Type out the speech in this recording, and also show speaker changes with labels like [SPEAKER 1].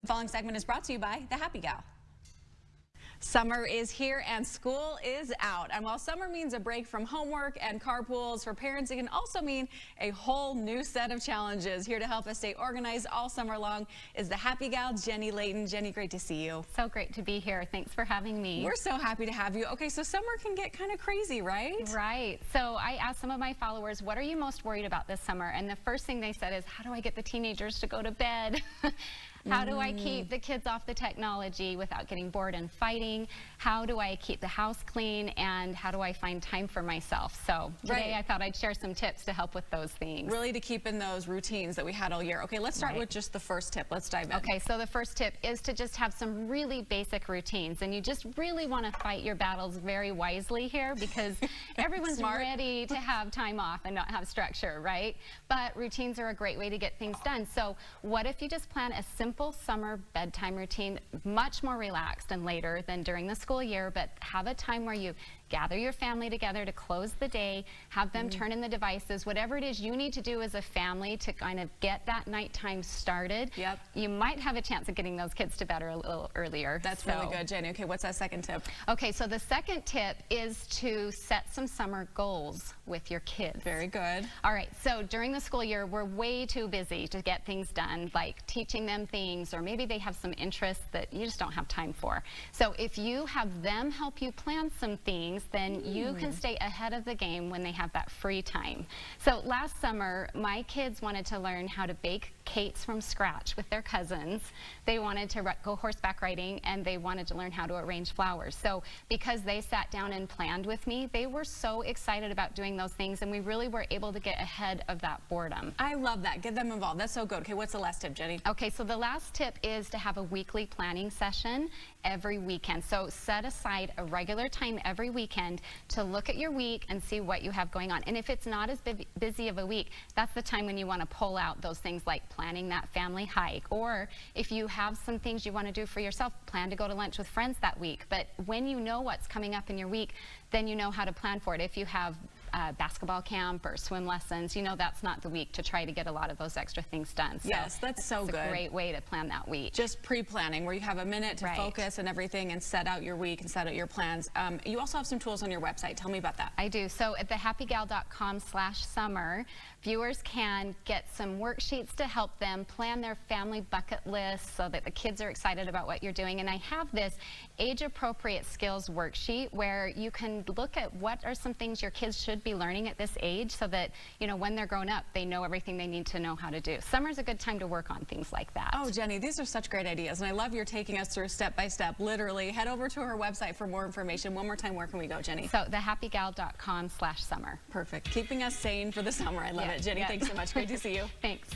[SPEAKER 1] The following segment is brought to you by the Happy Gal. Summer is here and school is out. And while summer means a break from homework and carpools for parents, it can also mean a whole new set of challenges. Here to help us stay organized all summer long is the Happy Gal, Jenny Layton. Jenny, great to see you.
[SPEAKER 2] So great to be here. Thanks for having me.
[SPEAKER 1] We're so happy to have you. Okay, so summer can get kind of crazy, right?
[SPEAKER 2] Right. So I asked some of my followers, what are you most worried about this summer? And the first thing they said is, how do I get the teenagers to go to bed? How do I keep the kids off the technology without getting bored and fighting? How do I keep the house clean? And how do I find time for myself? So today I thought I'd share some tips to help with those things.
[SPEAKER 1] Really to keep in those routines that we had all year. Okay, let's start with just the first tip. Let's dive in.
[SPEAKER 2] Okay, so the first tip is to just have some really basic routines. And you just really want to fight your battles very wisely here because everyone's ready to have time off and not have structure, right? But routines are a great way to get things done. So what if you just plan a simple summer bedtime routine, much more relaxed and later than during the school year, but have a time where you gather your family together to close the day, have them turn in the devices, whatever it is you need to do as a family to kind of get that nighttime started.
[SPEAKER 1] Yep.
[SPEAKER 2] You might have a chance of getting those kids to bed a little earlier.
[SPEAKER 1] That's really good, Jenny. Okay, what's that second tip?
[SPEAKER 2] Okay, so the second tip is to set some summer goals with your kids.
[SPEAKER 1] Very good.
[SPEAKER 2] All right, so during the school year, we're way too busy to get things done, like teaching them things, or maybe they have some interests that you just don't have time for. So if you have them help you plan some things, then you can stay ahead of the game when they have that free time. So last summer, my kids wanted to learn how to bake cakes from scratch with their cousins. They wanted to go horseback riding, and they wanted to learn how to arrange flowers. So because they sat down and planned with me, they were so excited about doing those things, and we really were able to get ahead of that boredom.
[SPEAKER 1] I love that. Get them involved. That's so good. Okay, what's the last tip, Jenny?
[SPEAKER 2] Okay, so the last tip is to have a weekly planning session every weekend. So set aside a regular time every weekend to look at your week and see what you have going on. And if it's not as busy of a week, that's the time when you want to pull out those things like planning that family hike, or if you have some things you want to do for yourself, plan to go to lunch with friends that week. But when you know what's coming up in your week, then you know how to plan for it. If you have basketball camp or swim lessons, you know that's not the week to try to get a lot of those extra things done. So
[SPEAKER 1] yes, that's so good.
[SPEAKER 2] It's a great way to plan that week.
[SPEAKER 1] Just pre-planning where you have a minute to focus and everything and set out your week and set out your plans. You also have some tools on your website. Tell me about that.
[SPEAKER 2] I do. So at thehappygal.com/summer, viewers can get some worksheets to help them plan their family bucket list so that the kids are excited about what you're doing. And I have this age-appropriate skills worksheet where you can look at what are some things your kids should be learning at this age so that, you know, when they're grown up, they know everything they need to know how to do. Summer's a good time to work on things like that.
[SPEAKER 1] Oh, Jenny, these are such great ideas, and I love you're taking us through step by step, literally. Head over to her website for more information. One more time, where can we go, Jenny?
[SPEAKER 2] So thehappygal.com/summer.
[SPEAKER 1] Perfect. Keeping us sane for the summer. I love it. Jenny, thanks so much. Great to see you.
[SPEAKER 2] Thanks.